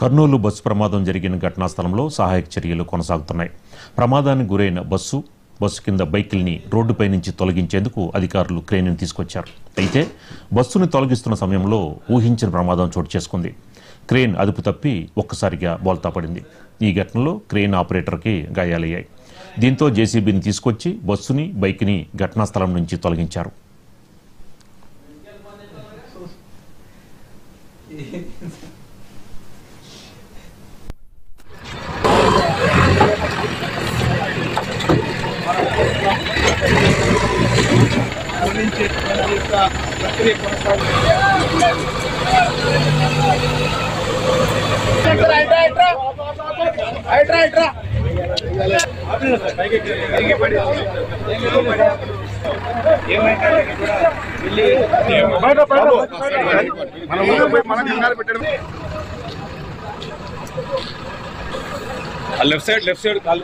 Kurnool bus ప్రమాదం జరిగిన ఘటనా స్థలంలో సహాయక చర్యలు కొనసాగుతున్నాయి. ప్రమాదానికి గురైన బస్సు కింద బైకుల్ని రోడ్డుపై నుంచి తొలగించేందుకు అధికారులు క్రేన్ను తీసుకొచ్చారు. అయితే బస్సును తొలగిస్తున్న సమయంలో ఊహించిన ప్రమాదం చోటు చేసుకుంది. క్రేన్ అదుపు తప్పి ఒక్కసారిగా బోల్తా పడింది. ఈ ఘటనలో క్రేన్ ఆపరేటర్కి గాయాలయ్యాయి. దీంతో జేసీబీని తీసుకొచ్చి బస్సుని బైక్ని ఘటనా స్థలం నుంచి తొలగించారు. లెఫ్ట్ సైడ్ కాలు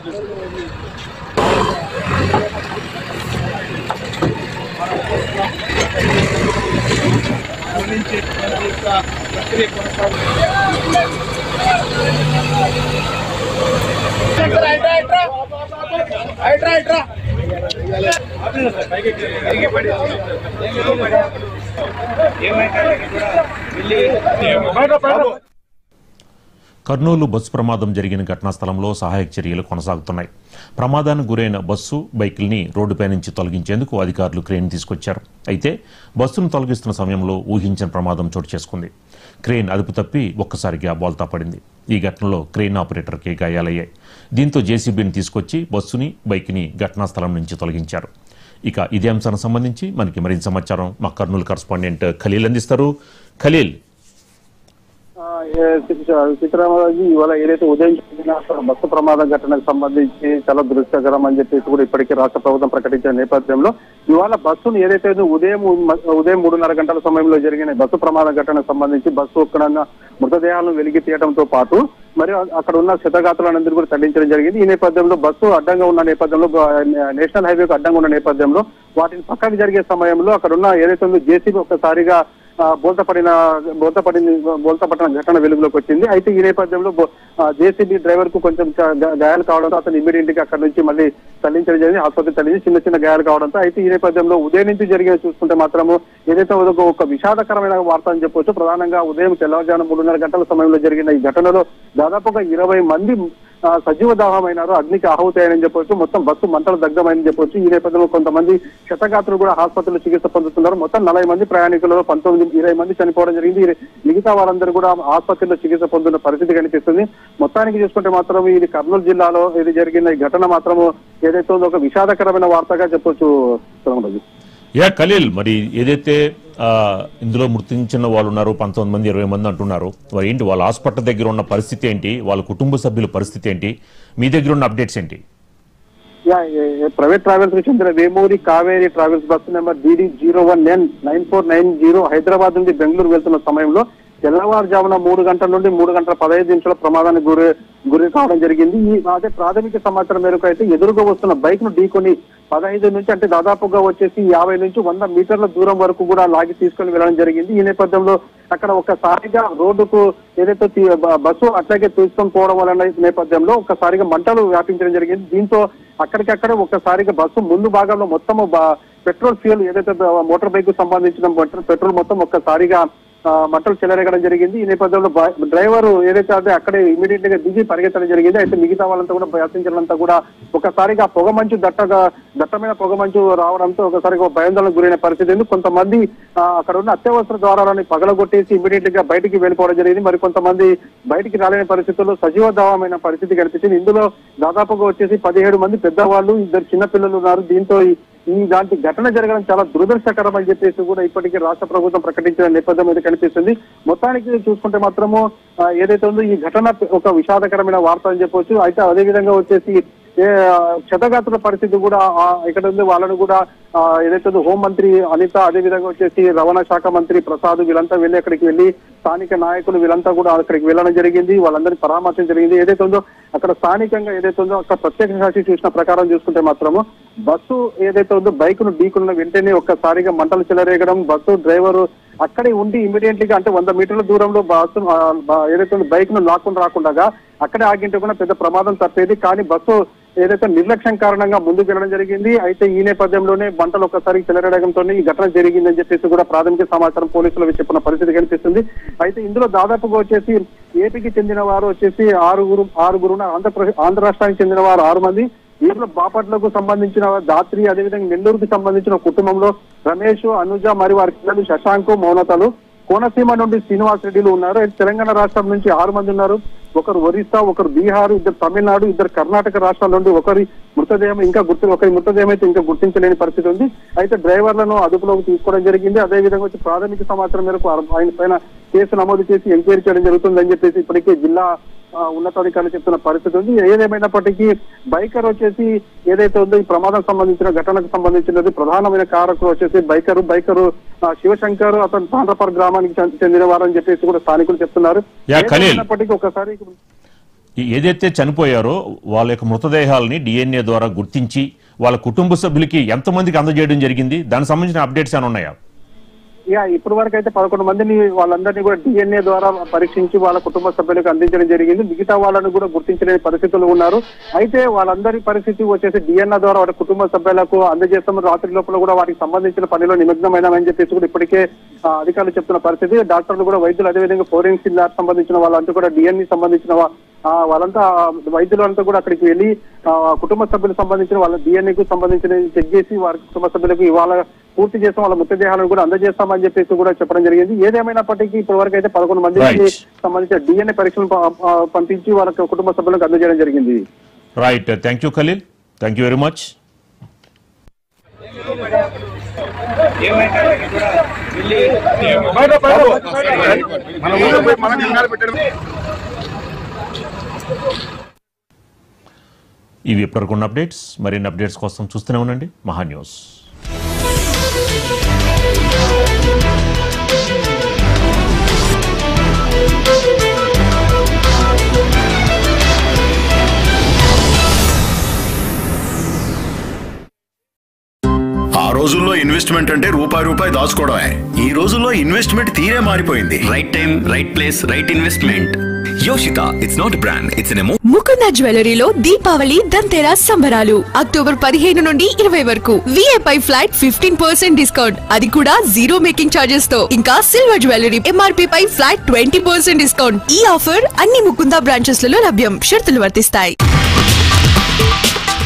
కర్నూలు బస్సు ప్రమాదం జరిగిన ఘటనా స్థలంలో సహాయక చర్యలు కొనసాగుతున్నాయి. ప్రమాదానికి గురైన బస్సు బైకుల్ని రోడ్డుపై నుంచి తొలగించేందుకు అధికారులు క్రేన్ తీసుకొచ్చారు. అయితే బస్సును తొలగిస్తున్న సమయంలో ఊహించిన ప్రమాదం చోటు చేసుకుంది. క్రేన్ అదుపు తప్పి ఒక్కసారిగా బోల్తా పడింది. ఈ ఘటనలో క్రేన్ ఆపరేటర్కి గాయాలయ్యాయి. దీంతో జేసీబీని తీసుకొచ్చి బస్సుని బైక్ని ఘటనా స్థలం నుంచి తొలగించారు. ఇక ఇదే అంశానికి సంబంధించి మనకి మరింత సమాచారం మా కర్నూలు కరెస్పాండెంట్ ఖలీల్ అందిస్తారు. ఖలీల్, సీతారామరాజు, ఇవాళ ఏదైతే ఉదయం జరిగిన బస్సు ప్రమాద ఘటనకు సంబంధించి చాలా దురదృష్టకరం అని చెప్పేసి కూడా ఇప్పటికే రాష్ట్ర ప్రభుత్వం ప్రకటించిన నేపథ్యంలో ఇవాళ బస్సును ఏదైతే ఉదయం 3:30 గంటల సమయంలో జరిగిన బస్సు ప్రమాద ఘటనకు సంబంధించి బస్సు ఒక్కడన్నా మృతదేహాలను వెలికి తీయడంతో పాటు మరి అక్కడ ఉన్న క్షతగాత్రులందరూ కూడా తరలించడం జరిగింది. ఈ నేపథ్యంలో బస్సు అడ్డంగా ఉన్న నేపథ్యంలో, నేషనల్ హైవేకు అడ్డంగా ఉన్న నేపథ్యంలో వాటిని పక్కకు జరిగే సమయంలో అక్కడ ఉన్న ఏదైతే ఉందో జేసీబీ ఒక్కసారిగా బోల్తా పట్టిన ఘటన వెలుగులోకి వచ్చింది. అయితే ఈ నేపథ్యంలో జేసీబీ డ్రైవర్ కు కొంచెం గాయాలు కావడంతో అతను ఇమీడియట్ గా అక్కడ నుంచి మళ్ళీ తరలించడం జరిగింది. ఆసుపత్రి తరలించి చిన్న గాయాలు కావడంతో అయితే ఈ నేపథ్యంలో ఉదయం నుంచి జరిగిన చూసుకుంటే మాత్రము ఏదైతే ఒక విషాదకరమైన వార్త అని చెప్పొచ్చు. ప్రధానంగా ఉదయం తెల్లవారుజామున 3:30 గంటల సమయంలో జరిగిన ఈ ఘటనలో దాదాపుగా 20 మంది సజీవ దాహమైనారు, అగ్నికి ఆహుతయ్యారని చెప్పొచ్చు. మొత్తం బస్సు మంటలు దగ్ధమైందని చెప్పొచ్చు. ఈ నేపథ్యంలో కొంతమంది క్షతగాత్రులు కూడా ఆసుపత్రిలో చికిత్స పొందుతున్నారు. మొత్తం 40 మంది ప్రయాణికులలో 20 మంది చనిపోవడం జరిగింది. మిగతా వారందరూ కూడా ఆసుపత్రిలో చికిత్స పొందుతున్న పరిస్థితి కనిపిస్తుంది. మొత్తానికి చూసుకుంటే మాత్రం ఇది కర్నూలు జిల్లాలో ఇది జరిగిన ఈ ఘటన మాత్రము ఏదైతే ఉందో ఒక విషాదకరమైన వార్తగా చెప్పొచ్చు. ఖలీల్, మరి ఏదైతే ఇందులో మృతించిన వాళ్ళు ఉన్నారు 19 మంది 20 మంది అంటున్నారు, మరి ఏంటి వాళ్ళ హాస్పిటల్ దగ్గర ఉన్న పరిస్థితి ఏంటి, వాళ్ళ కుటుంబ సభ్యుల పరిస్థితి ఏంటి, మీ దగ్గర ఉన్న అప్డేట్స్ ఏంటి? ప్రైవేట్ ట్రావెల్స్ కు చెందిన Vemuri Kaveri travels bus number DD01N9490 Hyderabad నుండి బెంగళూరు వెళ్తున్న సమయంలో తెల్లవారుజామున 3 గంటల నుండి 3 గంటల 15 నిమిషాల ప్రమాదానికి గురి కావడం జరిగింది. అదే ప్రాథమిక సమాచారం మేరకు అయితే ఎదురుగా వస్తున్న బైక్ ను ఢీకొని 15 నుంచి అంటే దాదాపుగా వచ్చేసి 50 నుంచి 100 మీటర్ల దూరం వరకు కూడా లాగి తీసుకొని వెళ్ళడం జరిగింది. ఈ నేపథ్యంలో అక్కడ ఒక్కసారిగా రోడ్డుకు ఏదైతే బస్సు అట్లాగే తీసుకొని పోవడం వలన నేపథ్యంలో ఒక్కసారిగా మంటలు వ్యాపించడం జరిగింది. దీంతో అక్కడికక్కడ ఒక్కసారిగా బస్సు ముందు భాగంలో మొత్తం పెట్రోల్ ఫ్యూయల్ ఏదైతే మోటార్ బైక్ కు సంబంధించిన పెట్రోల్ మొత్తం ఒక్కసారిగా మంటలు చెలరేగడం జరిగింది. ఈ నేపథ్యంలో డ్రైవర్ ఏదైతే అదే అక్కడే ఇమీడియట్ గా దిగి పరిగెత్తడం జరిగింది. అయితే మిగతా వాళ్ళంతా కూడా ప్యాసింజర్లంతా కూడా ఒకసారిగా పొగమంచు దట్టమైన పొగమంచు రావడంతో ఒకసారిగా భయాందోళనకు గురైన పరిస్థితి. కొంతమంది అక్కడ ఉన్న అత్యవసర ద్వారాలని పగలగొట్టేసి ఇమీడియట్ గా బయటికి వెళ్ళిపోవడం జరిగింది. మరి కొంతమంది బయటికి రాలేని పరిస్థితుల్లో సజీవధావమైన పరిస్థితి కనిపించింది. ఇందులో దాదాపుగా వచ్చేసి 17 మంది పెద్దవాళ్ళు, 2 చిన్నపిల్లలు ఉన్నారు. దీంతో ఇలాంటి ఘటన జరగడం చాలా దురదృష్టకరం అని చెప్పేసి కూడా ఇప్పటికీ రాష్ట్ర ప్రభుత్వం ప్రకటించిన నేపథ్యం అయితే కనిపిస్తుంది. మొత్తానికి చూసుకుంటే మాత్రము ఏదైతే ఉందో ఈ ఘటన ఒక విషాదకరమైన వార్త అని చెప్పొచ్చు. అయితే అదే విధంగా వచ్చేసి క్షతగాత్రుల పరిస్థితి కూడా ఇక్కడ ఉంది. వాళ్ళను కూడా ఏదైతే హోంమంత్రి అనిత, అదే విధంగా వచ్చేసి రవాణా శాఖ మంత్రి ప్రసాద్ వీళ్ళంతా వెళ్ళి అక్కడికి వెళ్ళి స్థానిక నాయకులు వీళ్ళంతా కూడా అక్కడికి వెళ్ళడం జరిగింది. వాళ్ళందరినీ పరామర్శించడం జరిగింది. ఏదైతే ఉందో అక్కడ స్థానికంగా ఏదైతే ఉందో అక్కడ ప్రత్యక్ష సాక్షి చూసిన ప్రకారం చూసుకుంటే మాత్రము బస్సు ఏదైతే ఉందో బైక్ ను ఢీకున్న వెంటనే ఒక్కసారిగా మంటలు చెలరేగడం, బస్సు డ్రైవరు అక్కడే ఉండి ఇమీడియట్లీగా అంటే 100 మీటర్ల దూరంలో బస్సు ఏదైతే బైక్ ను లాక్కుని రాకుండా అక్కడే ఆగింటే కూడా పెద్ద ప్రమాదం తప్పేది. కానీ బస్సు ఏదైతే నిర్లక్ష్యం కారణంగా ముందుకు వెళ్ళడం జరిగింది. అయితే ఈ నేపథ్యంలోనే బంటలు ఒక్కసారి చెలరేగడంతో ఈ ఘటన జరిగిందని చెప్పేసి కూడా ప్రాథమిక సమాచారం పోలీసులు చెప్పిన పరిస్థితి కనిపిస్తుంది. అయితే ఇందులో దాదాపుగా వచ్చేసి ఏపీకి చెందిన వారు వచ్చేసి ఆరుగురు ఆంధ్ర రాష్ట్రానికి చెందిన వారు 6 మంది. వీరిలో బాపట్లకు సంబంధించిన దాత్రి, అదేవిధంగా నెల్లూరుకు సంబంధించిన కుటుంబంలో రమేష్, అనుజ మరియు వారి పిల్లలు శశాంక్, మౌనతలు, కోనసీమ నుండి శ్రీనివాస్ రెడ్డిలు ఉన్నారు. తెలంగాణ రాష్ట్రం నుంచి 6 మంది ఉన్నారు. ఒకరు ఒరిస్సా, ఒకరు బీహార్, 2 తమిళనాడు, 2 కర్ణాటక రాష్ట్రాల నుండి ఒకరి మృతదేహం అయితే ఇంకా గుర్తించలేని పరిస్థితి ఉంది. అయితే డ్రైవర్లను అదుపులోకి తీసుకోవడం జరిగింది. అదేవిధంగా ప్రాథమిక సమాచారం మేరకు ఆయన పైన కేసు నమోదు చేసి ఎంక్వైరీ చేయడం జరుగుతుందని చెప్పేసి ఇప్పటికే జిల్లా ఉన్నతాధికారులు చెప్తున్న పరిస్థితి ఉంది. ఏదేమైనప్పటికీ బైకర్ వచ్చేసి ఏదైతే ఉందో ఈ ప్రమాదం సంబంధించిన ఘటనకు సంబంధించినది ప్రధానమైన కారకులు వచ్చేసి బైకరు శివశంకర్, అతను తాండ్రపర్ గ్రామానికి చెందిన వారని చెప్పేసి కూడా స్థానికులు చెప్తున్నారు. ఏదైనప్పటికీ ఒకసారి ఏదైతే చనిపోయారో వాళ్ళ యొక్క మృతదేహాలని DNA ద్వారా గుర్తించి వాళ్ళ కుటుంబ సభ్యులకి ఎంతమందికి అందజేయడం జరిగింది? దానికి సంబంధించిన అప్డేట్స్ ఏమైనా ఉన్నాయా? ఇప్పటి వరకు అయితే 11 మందిని వాళ్ళందరినీ కూడా DNA ద్వారా పరీక్షించి వాళ్ళ కుటుంబ సభ్యులకు అందించడం జరిగింది. మిగతా వాళ్ళను కూడా గుర్తించలేని పరిస్థితులు ఉన్నారు. అయితే వాళ్ళందరి పరిస్థితి వచ్చేసి DNA ద్వారా వారి కుటుంబ సభ్యులకు అందజేస్తాము. రాత్రి లోపల కూడా వారికి సంబంధించిన పనిలో నిమగ్నమైనామని చెప్పేసి కూడా ఇప్పటికే అధికారులు చెప్తున్న పరిస్థితి. డాక్టర్లు కూడా వైద్యులు, అదేవిధంగా ఫోరెన్సిక్ ల్యాబ్ సంబంధించిన వాళ్ళంతా కూడా DNA సంబంధించిన వాళ్ళంతా వైద్యులంతా కూడా అక్కడికి వెళ్లి కుటుంబ సభ్యులకు సంబంధించిన వాళ్ళ DNAకు సంబంధించిన చెక్ చేసి వారి కుటుంబ సభ్యులకు ఇవాళ పూర్తి చేస్తాం, వాళ్ళ మృతదేహాలను కూడా అందజేస్తామని చెప్పేసి కూడా చెప్పడం జరిగింది. ఏదేమైనప్పటికీ ఇప్పటి వరకు అయితే 11 మందికి సంబంధించిన DNA పరీక్షలు పంపించి వాళ్ళ కుటుంబ సభ్యులకు అందజేయడం జరిగింది. Right, thank you Khaleel, thank you very much. ఇవి ఇప్పటివరకు ఉన్న అప్డేట్స్. మరిన్ని అప్డేట్స్ కోసం చూస్తూనే ఉండండి మహా న్యూస్. ఆ రోజుల్లో ఇన్వెస్ట్మెంట్ అంటే రూపాయి దాచుకోవడమే. ఈ రోజుల్లో ఇన్వెస్ట్మెంట్ తీరే మారిపోయింది. Right time, right place, right investment. Yoshita, it's not brand, it's an emotion. Mukunda జ్యువెలరీలో దీపావళి దంతెరాస్ సంబరాలు అక్టోబర్ 15 నుండి 20 వరకు. VIP ఫ్లాట్ 15% డిస్కౌంట్, అది కూడా 0 మేకింగ్ చార్జెస్ తో. ఇంకా సిల్వర్ జ్యువెలరీ MRP పై ఫ్లాట్ 20% డిస్కౌంట్. ఈ ఆఫర్ అన్ని ముకుంద బ్రాంచెస్ లలో లభ్యం. షరతులు వర్తిస్తాయి.